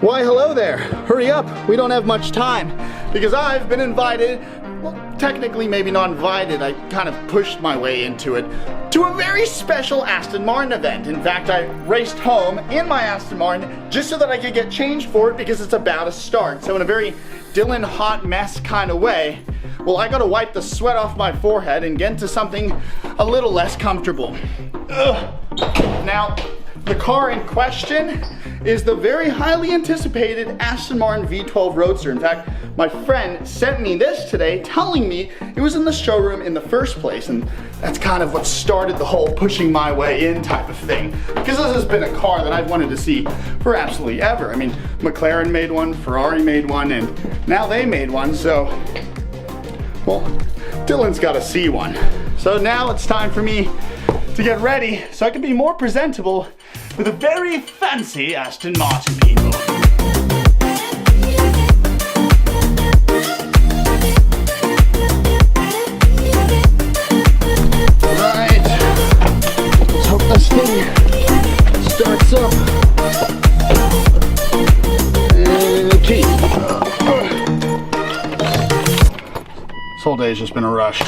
Why, hello there. Hurry up, we don't have much time. Because I've been invited, well, technically maybe not invited, I kind of pushed my way into it, to a very special Aston Martin event. In fact, I raced home in my Aston Martin just so that I could get changed for it because it's about to start. So in a very Dyllon hot mess kind of way, well, I gotta wipe the sweat off my forehead and get into something a little less comfortable. Ugh. Now, the car in question is the very highly anticipated Aston Martin V12 Roadster. In fact, my friend sent me this today telling me it was in the showroom in the first place, and that's kind of what started the whole pushing my way in type of thing. Because this has been a car that I've wanted to see for absolutely ever. I mean, McLaren made one, Ferrari made one, and now they made one, so, well, Dylan's got to see one. So now it's time for me to get ready so I can be more presentable with a very fancy Aston Martin, people. Alright, let's hope this thing starts up. Okay. This whole day's just been a rush.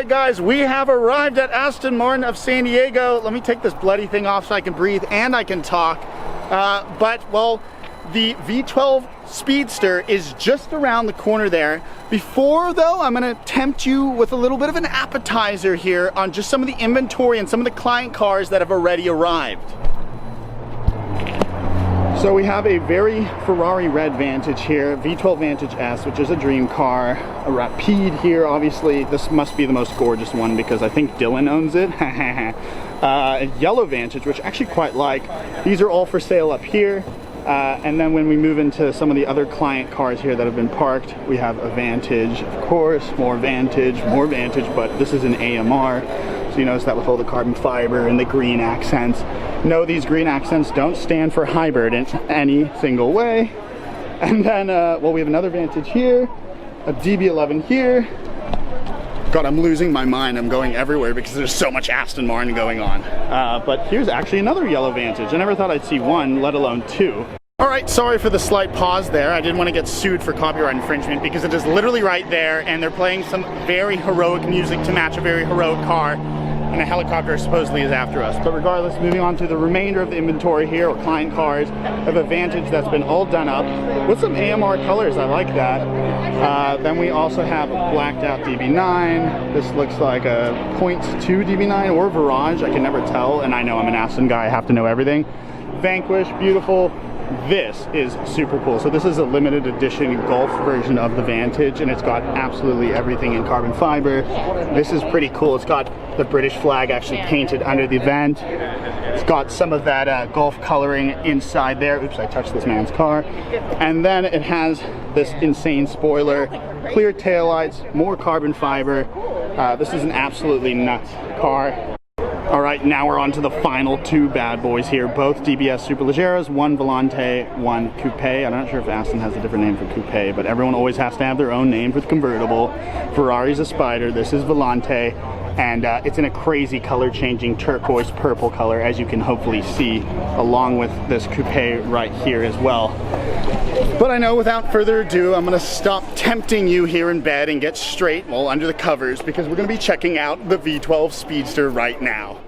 Guys, we have arrived at Aston Martin of San Diego. Let me take this bloody thing off so I can breathe and I can talk. Well, the V12 Speedster is just around the corner there. Before though, I'm gonna tempt you with a little bit of an appetizer here on just some of the inventory and some of the client cars that have already arrived. So we have a very Ferrari red Vantage here, V12 Vantage S, which is a dream car. A Rapide here, obviously. This must be the most gorgeous one because I think Dyllon owns it. A yellow Vantage, which I actually quite like. These are all for sale up here. And then when we move into some of the other client cars here that have been parked, we have a Vantage, of course, more Vantage, but this is an AMR. So you notice that with all the carbon fiber and the green accents. No, these green accents don't stand for hybrid in any single way. And then, well, we have another Vantage here, a DB11 here. God, I'm losing my mind. I'm going everywhere because there's so much Aston Martin going on. But here's actually another yellow Vantage. I never thought I'd see one, let alone two. All right, sorry for the slight pause there. I didn't want to get sued for copyright infringement because it is literally right there and they're playing some very heroic music to match a very heroic car. And a helicopter supposedly is after us. But regardless, moving on to the remainder of the inventory here, or client cars, I have a Vantage that's been all done up with some AMR colors. I like that. Then we also have a blacked out DB9. This looks like a 0.2 DB9 or Virage. I can never tell, and I know I'm an Aston guy. I have to know everything. Vanquish, beautiful. This is super cool. So this is a limited edition Golf version of the Vantage, and it's got absolutely everything in carbon fiber. This is pretty cool. It's got the British flag actually painted under the vent. It's got some of that Golf coloring inside there. Oops, I touched this man's car. And then it has this insane spoiler, clear taillights, more carbon fiber. This is an absolutely nuts car. All right, now we're on to the final two bad boys here, both DBS Superleggeros, one Volante, one Coupe. I'm not sure if Aston has a different name for Coupe, but everyone always has to have their own name for the convertible. Ferrari's a Spider, this is Volante, and it's in a crazy color-changing turquoise purple color, as you can hopefully see, along with this Coupe right here as well. But I know without further ado, I'm gonna stop tempting you here in bed and get straight, well, under the covers, because we're gonna be checking out the V12 Speedster right now.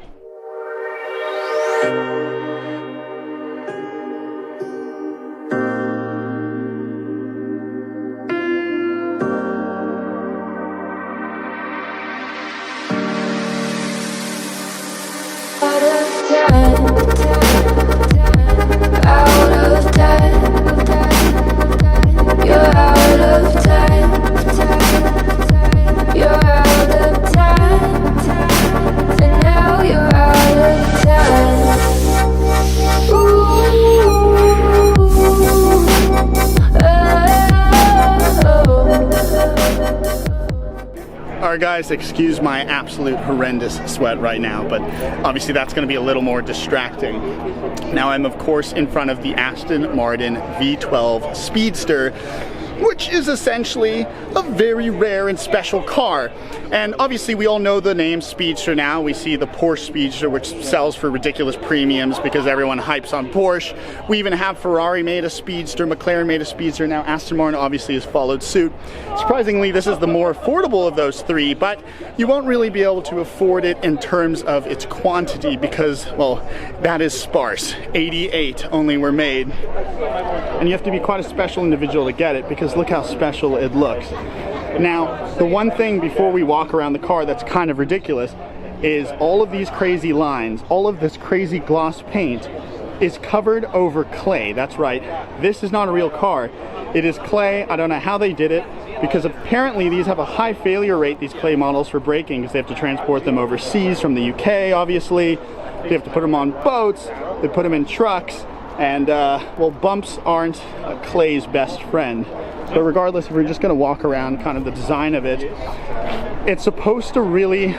Alright guys, excuse my absolute horrendous sweat right now, but obviously that's going to be a little more distracting. Now I'm of course in front of the Aston Martin V12 Speedster, which is essentially a very rare and special car. And obviously we all know the name Speedster now. We see the Porsche Speedster, which sells for ridiculous premiums because everyone hypes on Porsche. We even have Ferrari made a Speedster, McLaren made a Speedster, now Aston Martin obviously has followed suit. Surprisingly, this is the more affordable of those three, but you won't really be able to afford it in terms of its quantity because, well, that is sparse. 88 only were made. And you have to be quite a special individual to get it because look how special it looks. Now, the one thing before we walk around the car that's kind of ridiculous is all of these crazy lines, all of this crazy gloss paint is covered over clay. That's right, this is not a real car. It is clay. I don't know how they did it because apparently these have a high failure rate, these clay models, for braking because they have to transport them overseas from the UK, obviously. They have to put them on boats, they put them in trucks, and well, bumps aren't clay's best friend. But regardless, if we're just gonna walk around kind of the design of it, it's supposed to really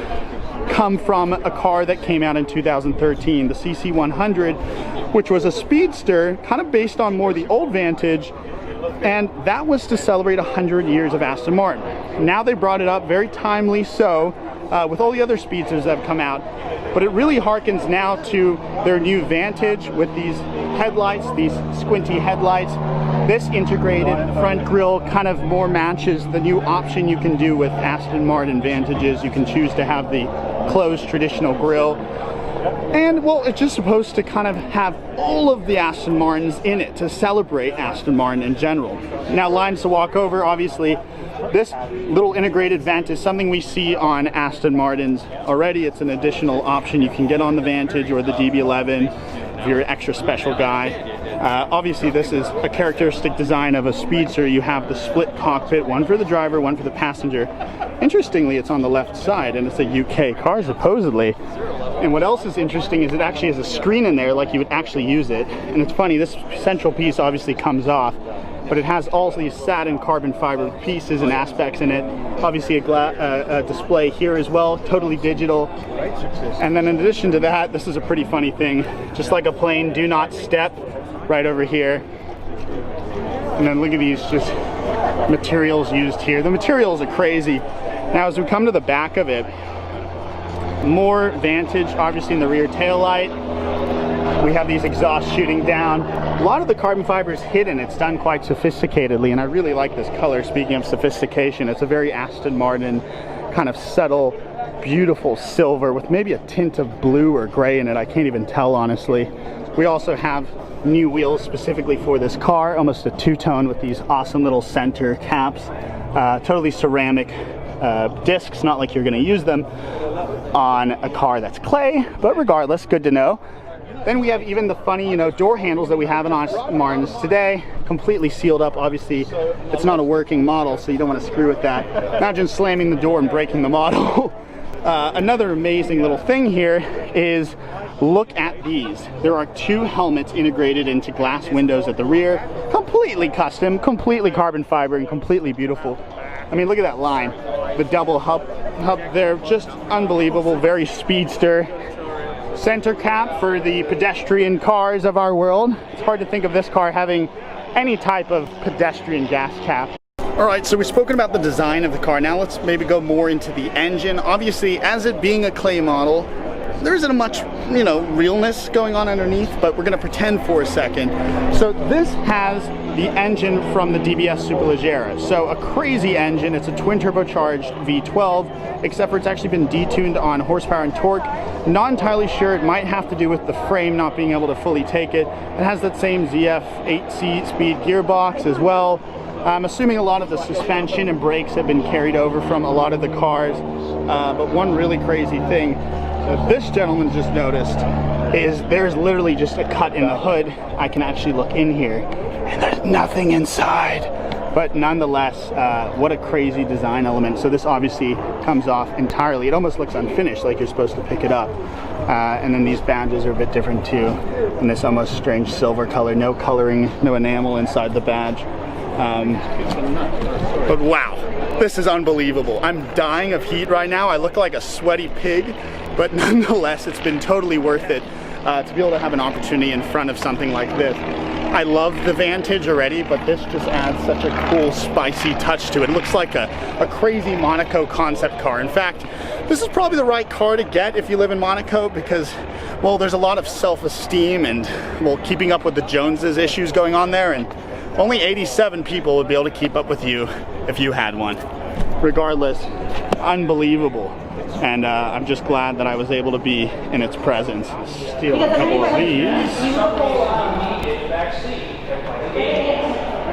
come from a car that came out in 2013, the CC100, which was a speedster, kind of based on more the old Vantage, and that was to celebrate 100 years of Aston Martin. Now they brought it up, very timely so, with all the other speedsters that have come out, but it really harkens now to their new Vantage with these headlights, these squinty headlights. This integrated front grille kind of more matches the new option you can do with Aston Martin Vantages. You can choose to have the closed traditional grille. And well, it's just supposed to kind of have all of the Aston Martins in it to celebrate Aston Martin in general. Now, lines to walk over, obviously, this little integrated vent is something we see on Aston Martins already. It's an additional option you can get on the Vantage or the DB11 if you're an extra special guy. Obviously, this is a characteristic design of a speedster. You have the split cockpit, one for the driver, one for the passenger. Interestingly, it's on the left side, and it's a UK car, supposedly. And what else is interesting is it actually has a screen in there like you would actually use it. And it's funny, this central piece obviously comes off, but it has all these satin carbon fiber pieces and aspects in it. Obviously a display here as well, totally digital. And then in addition to that, this is a pretty funny thing. Just like a plane, do not step, right over here. And then look at these just materials used here. The materials are crazy. Now as we come to the back of it, more Vantage, obviously in the rear tail light. We have these exhausts shooting down. A lot of the carbon fiber is hidden. It's done quite sophisticatedly, and I really like this color. Speaking of sophistication, it's a very Aston Martin kind of subtle, beautiful silver with maybe a tint of blue or gray in it. I can't even tell, honestly. We also have new wheels specifically for this car, almost a two-tone with these awesome little center caps. Totally ceramic discs, not like you're going to use them on a car that's clay, but regardless, good to know. Then we have even the funny, you know, door handles that we have in Aston Martins today, completely sealed up. Obviously, it's not a working model, so you don't want to screw with that. Imagine slamming the door and breaking the model. Another amazing little thing here is, look at these. There are two helmets integrated into glass windows at the rear, completely custom, completely carbon fiber, and completely beautiful. I mean, look at that line. The double hub there, just unbelievable, very speedster. Center cap for the pedestrian cars of our world. It's hard to think of this car having any type of pedestrian gas cap. All right, so we've spoken about the design of the car. Now let's maybe go more into the engine. Obviously, as it being a clay model, there isn't much, you know, realness going on underneath, but we're gonna pretend for a second. So this has the engine from the DBS Superleggera. So a crazy engine. It's a twin turbocharged V12, except for it's actually been detuned on horsepower and torque. Not entirely sure. It might have to do with the frame not being able to fully take it. It has that same ZF 8-speed gearbox as well. I'm assuming a lot of the suspension and brakes have been carried over from a lot of the cars. But one really crazy thing that this gentleman just noticed is there's literally just a cut in the hood. I can actually look in here and there's nothing inside. But nonetheless, what a crazy design element. So this obviously comes off entirely. It almost looks unfinished, like you're supposed to pick it up. And then these badges are a bit different too. And this almost strange silver color, no coloring, no enamel inside the badge. But wow, this is unbelievable. I'm dying of heat right now. I look like a sweaty pig, but nonetheless, it's been totally worth it to be able to have an opportunity in front of something like this. I love the Vantage already, but this just adds such a cool, spicy touch to it. It looks like a crazy Monaco concept car. In fact, this is probably the right car to get if you live in Monaco because, well, there's a lot of self-esteem and, well, keeping up with the Joneses issues going on there, and only 87 people would be able to keep up with you if you had one. Regardless, unbelievable. And I'm just glad that I was able to be in its presence. Steal a couple of these.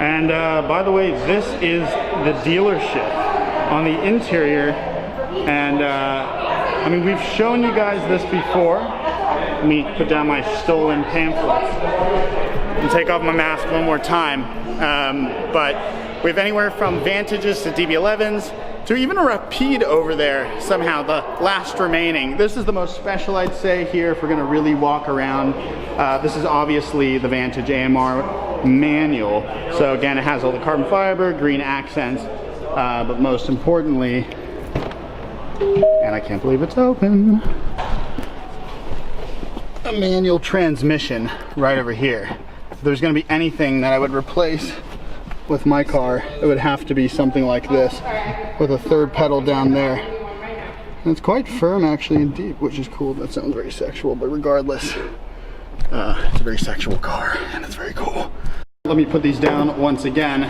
And by the way, this is the dealership on the interior. And I mean, we've shown you guys this before. Let me put down my stolen pamphlets and take off my mask one more time. But we have anywhere from Vantages to DB11s to even a Rapide over there, somehow the last remaining. This is the most special, I'd say, here if we're gonna really walk around. This is obviously the Vantage Amr Manual. So again, it has all the carbon fiber, green accents, but most importantly, and I can't believe it's open, a manual transmission right over here. If there's gonna be anything that I would replace with my car, it would have to be something like this with a third pedal down there. And it's quite firm actually and deep, which is cool. That sounds very sexual, but regardless, it's a very sexual car and it's very cool. Let me put these down once again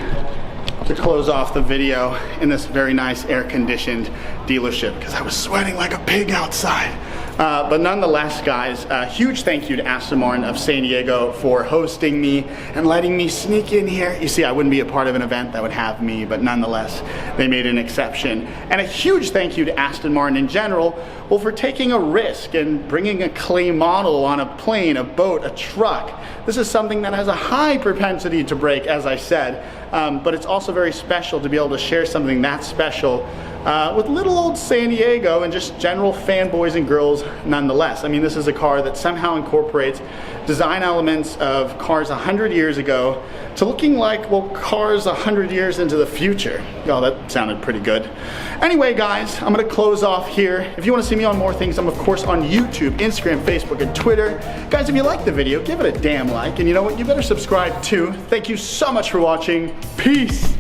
to close off the video in this very nice air-conditioned dealership because I was sweating like a pig outside. But nonetheless, guys, a huge thank you to Aston Martin of San Diego for hosting me and letting me sneak in here. You see, I wouldn't be a part of an event that would have me, but nonetheless, they made an exception. And a huge thank you to Aston Martin in general, well, for taking a risk and bringing a clay model on a plane, a boat, a truck. This is something that has a high propensity to break, as I said, but it's also very special to be able to share something that special with little old San Diego and just general fanboys and girls nonetheless. I mean, this is a car that somehow incorporates design elements of cars 100 years ago to looking like, well, cars 100 years into the future. Oh, that sounded pretty good. Anyway, guys, I'm gonna close off here. If you wanna see me on more things, I'm of course on YouTube, Instagram, Facebook, and Twitter. Guys, if you liked the video, give it a damn like, and you know what, you better subscribe too. Thank you so much for watching. Peace.